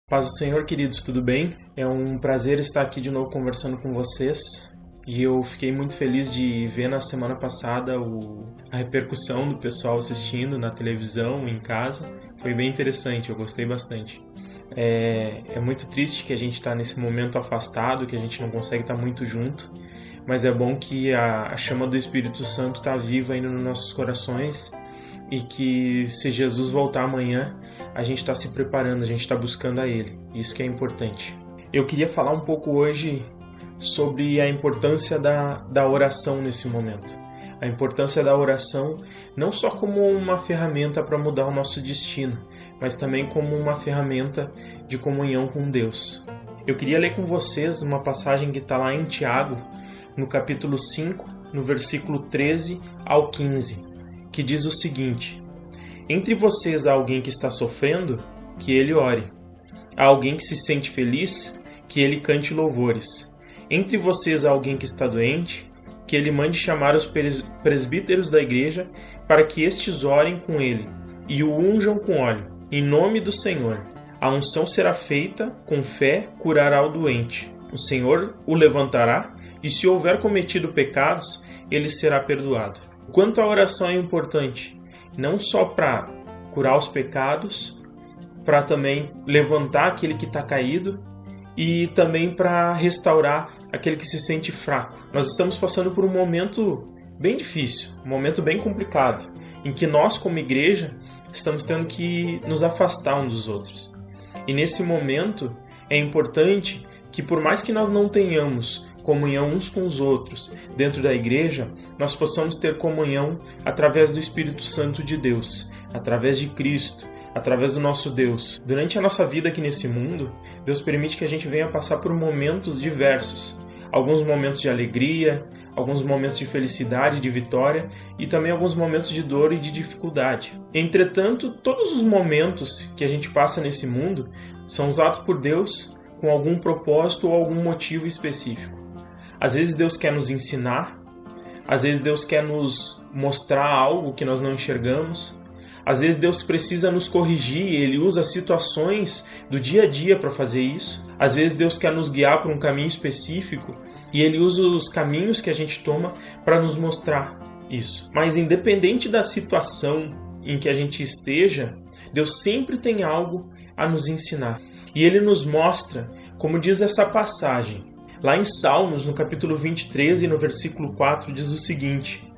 Paz do Senhor, queridos, tudo bem? É um prazer estar aqui de novo conversando com vocês. E eu fiquei muito feliz de ver na semana passada a repercussão do pessoal assistindo na televisão, em casa. Foi bem interessante, eu gostei bastante. É muito triste que a gente está nesse momento afastado, que a gente não consegue estar muito junto. Mas é bom que a chama do Espírito Santo está viva ainda nos nossos corações. E que se Jesus voltar amanhã, a gente está se preparando, a gente está buscando a Ele. Isso que é importante. Eu queria falar um pouco hoje sobre a importância da oração nesse momento. A importância da oração não só como uma ferramenta para mudar o nosso destino, mas também como uma ferramenta de comunhão com Deus. Eu queria ler com vocês uma passagem que está lá em Tiago, no capítulo 5, no versículo 13 ao 15. Que diz o seguinte: entre vocês há alguém que está sofrendo, que ele ore. Há alguém que se sente feliz, que ele cante louvores. Entre vocês há alguém que está doente, que ele mande chamar os presbíteros da igreja, para que estes orem com ele, e o unjam com óleo, em nome do Senhor. A unção será feita, com fé curará o doente. O Senhor o levantará, e se houver cometido pecados, ele será perdoado. Quanto a oração é importante, não só para curar os pecados, para também levantar aquele que está caído e também para restaurar aquele que se sente fraco. Nós estamos passando por um momento bem difícil, um momento bem complicado, em que nós, como igreja, estamos tendo que nos afastar uns dos outros. E nesse momento é importante que, por mais que nós não tenhamos comunhão uns com os outros dentro da igreja, nós possamos ter comunhão através do Espírito Santo de Deus, através de Cristo, através do nosso Deus. Durante a nossa vida aqui nesse mundo, Deus permite que a gente venha passar por momentos diversos. Alguns momentos de alegria, alguns momentos de felicidade, de vitória e também alguns momentos de dor e de dificuldade. Entretanto, todos os momentos que a gente passa nesse mundo são usados por Deus com algum propósito ou algum motivo específico. Às vezes Deus quer nos ensinar, às vezes Deus quer nos mostrar algo que nós não enxergamos, às vezes Deus precisa nos corrigir e Ele usa situações do dia a dia para fazer isso, às vezes Deus quer nos guiar por um caminho específico e Ele usa os caminhos que a gente toma para nos mostrar isso. Mas independente da situação em que a gente esteja, Deus sempre tem algo a nos ensinar. E Ele nos mostra, como diz essa passagem, lá em Salmos, no capítulo 23 e no versículo 4, diz o seguinte: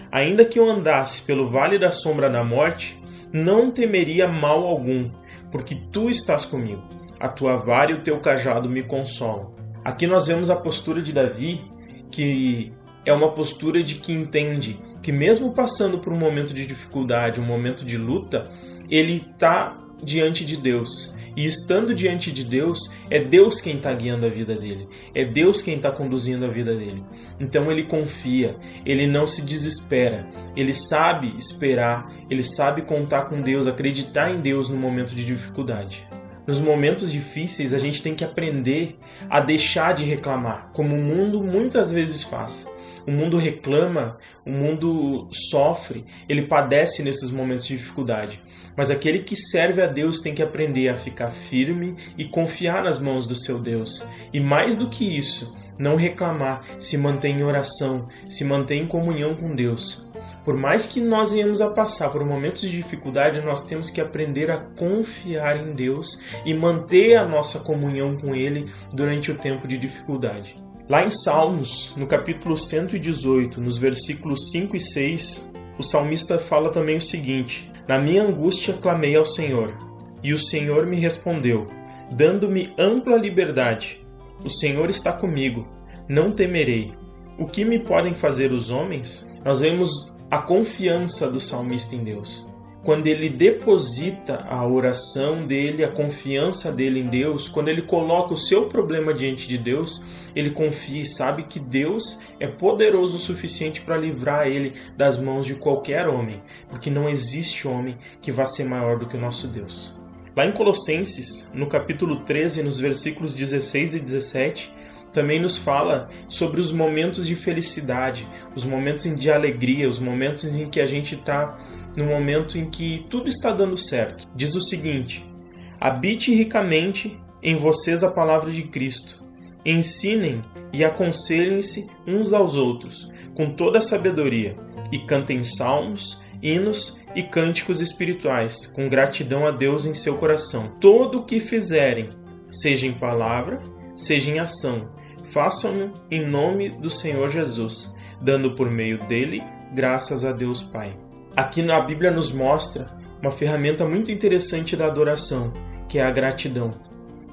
ainda que eu andasse pelo vale da sombra da morte, não temeria mal algum, porque tu estás comigo. A tua vara e o teu cajado me consolam. Aqui nós vemos a postura de Davi, que é uma postura de que entende que mesmo passando por um momento de dificuldade, um momento de luta, ele está diante de Deus. E estando diante de Deus, é Deus quem está guiando a vida dele. É Deus quem está conduzindo a vida dele. Então ele confia, ele não se desespera. Ele sabe esperar, ele sabe contar com Deus, acreditar em Deus no momento de dificuldade. Nos momentos difíceis, a gente tem que aprender a deixar de reclamar, como o mundo muitas vezes faz. O mundo reclama, o mundo sofre, ele padece nesses momentos de dificuldade. Mas aquele que serve a Deus tem que aprender a ficar firme e confiar nas mãos do seu Deus. E mais do que isso, não reclamar, se manter em oração, se manter em comunhão com Deus. Por mais que nós venhamos a passar por momentos de dificuldade, nós temos que aprender a confiar em Deus e manter a nossa comunhão com Ele durante o tempo de dificuldade. Lá em Salmos, no capítulo 118, nos versículos 5 e 6, o salmista fala também o seguinte: na minha angústia clamei ao Senhor, e o Senhor me respondeu, dando-me ampla liberdade. O Senhor está comigo, não temerei. O que me podem fazer os homens? Nós vemos a confiança do salmista em Deus. Quando ele deposita a oração dele, a confiança dele em Deus, quando ele coloca o seu problema diante de Deus, ele confia e sabe que Deus é poderoso o suficiente para livrar ele das mãos de qualquer homem, porque não existe homem que vá ser maior do que o nosso Deus. Lá em Colossenses, no capítulo 13, nos versículos 16 e 17, também nos fala sobre os momentos de felicidade, os momentos de alegria, os momentos em que a gente está no momento em que tudo está dando certo. Diz o seguinte: Habite ricamente em vocês a palavra de Cristo. Ensinem e aconselhem-se uns aos outros, com toda a sabedoria, e cantem salmos, hinos e cânticos espirituais, com gratidão a Deus em seu coração. Todo o que fizerem, seja em palavra, seja em ação, façam-no em nome do Senhor Jesus, dando por meio dele graças a Deus Pai. Aqui na Bíblia nos mostra uma ferramenta muito interessante da adoração, que é a gratidão.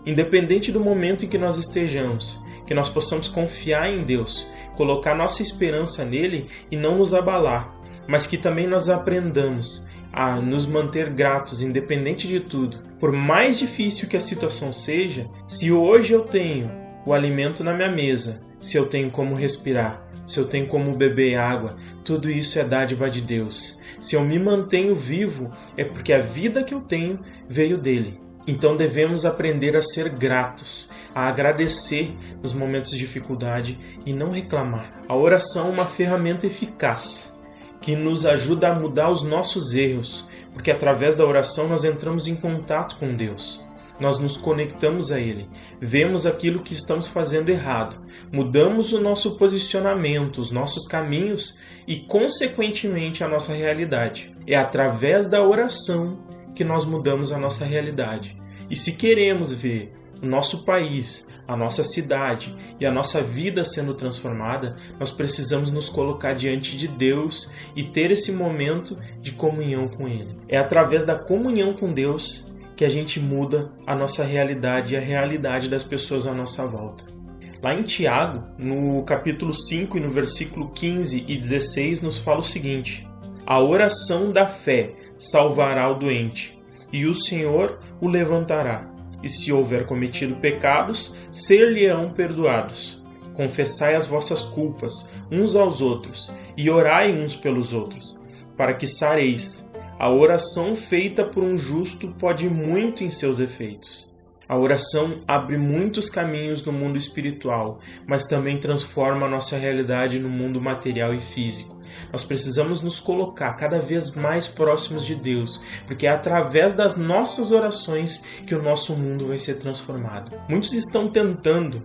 Independente do momento em que nós estejamos, que nós possamos confiar em Deus, colocar nossa esperança nele e não nos abalar, mas que também nós aprendamos a nos manter gratos independente de tudo. Por mais difícil que a situação seja, se hoje eu tenho o alimento na minha mesa, se eu tenho como respirar, se eu tenho como beber água, tudo isso é dádiva de Deus. Se eu me mantenho vivo, é porque a vida que eu tenho veio dele. Então devemos aprender a ser gratos, a agradecer nos momentos de dificuldade e não reclamar. A oração é uma ferramenta eficaz que nos ajuda a mudar os nossos erros, porque através da oração nós entramos em contato com Deus. Nós nos conectamos a Ele, vemos aquilo que estamos fazendo errado, mudamos o nosso posicionamento, os nossos caminhos e, consequentemente, a nossa realidade. É através da oração que nós mudamos a nossa realidade. E se queremos ver o nosso país, a nossa cidade e a nossa vida sendo transformada, nós precisamos nos colocar diante de Deus e ter esse momento de comunhão com Ele. É através da comunhão com Deus que a gente muda a nossa realidade e a realidade das pessoas à nossa volta. Lá em Tiago, no capítulo 5 e no versículo 15 e 16, nos fala o seguinte: a oração da fé salvará o doente, e o Senhor o levantará. E se houver cometido pecados, ser-lhe-ão perdoados. Confessai as vossas culpas uns aos outros, e orai uns pelos outros, para que sareis. A oração feita por um justo pode muito em seus efeitos. A oração abre muitos caminhos no mundo espiritual, mas também transforma a nossa realidade no mundo material e físico. Nós precisamos nos colocar cada vez mais próximos de Deus, porque é através das nossas orações que o nosso mundo vai ser transformado. Muitos estão tentando,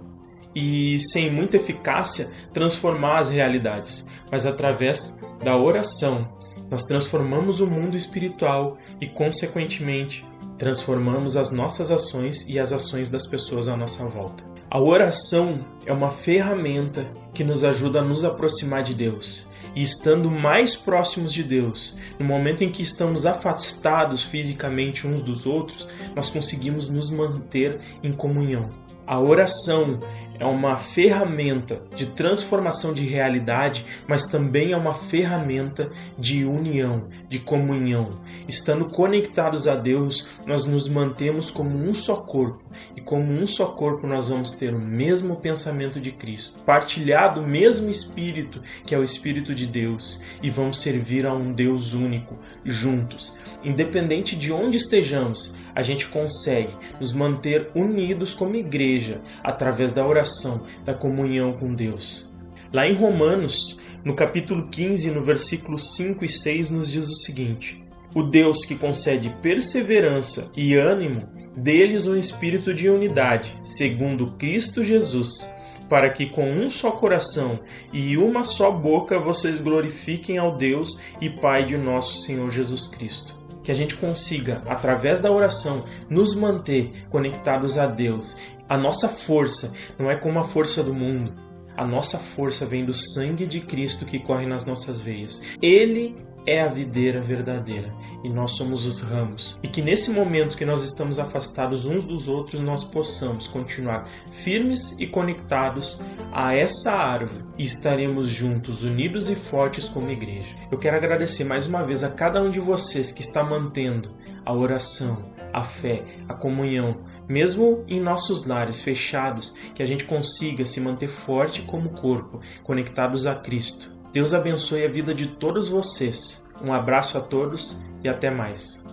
e sem muita eficácia, transformar as realidades, mas através da oração, nós transformamos o mundo espiritual e, consequentemente, transformamos as nossas ações e as ações das pessoas à nossa volta. A oração é uma ferramenta que nos ajuda a nos aproximar de Deus. E estando mais próximos de Deus, no momento em que estamos afastados fisicamente uns dos outros, nós conseguimos nos manter em comunhão. A oração é uma ferramenta de transformação de realidade, mas também é uma ferramenta de união, de comunhão. Estando conectados a Deus, nós nos mantemos como um só corpo. E como um só corpo nós vamos ter o mesmo pensamento de Cristo, partilhar do mesmo Espírito, que é o Espírito de Deus, e vamos servir a um Deus único, juntos. Independente de onde estejamos, a gente consegue nos manter unidos como igreja, através da oração, da comunhão com Deus. Lá em Romanos, no capítulo 15, no versículo 5 e 6, nos diz o seguinte: o Deus que concede perseverança e ânimo, dê-lhes um espírito de unidade, segundo Cristo Jesus, para que com um só coração e uma só boca vocês glorifiquem ao Deus e Pai de nosso Senhor Jesus Cristo. Que a gente consiga, através da oração, nos manter conectados a Deus. A nossa força não é como a força do mundo. A nossa força vem do sangue de Cristo que corre nas nossas veias. Ele é a videira verdadeira e nós somos os ramos. E que nesse momento que nós estamos afastados uns dos outros, nós possamos continuar firmes e conectados a essa árvore e estaremos juntos, unidos e fortes como igreja. Eu quero agradecer mais uma vez a cada um de vocês que está mantendo a oração, a fé, a comunhão, mesmo em nossos lares fechados, que a gente consiga se manter forte como corpo, conectados a Cristo. Deus abençoe a vida de todos vocês. Um abraço a todos e até mais.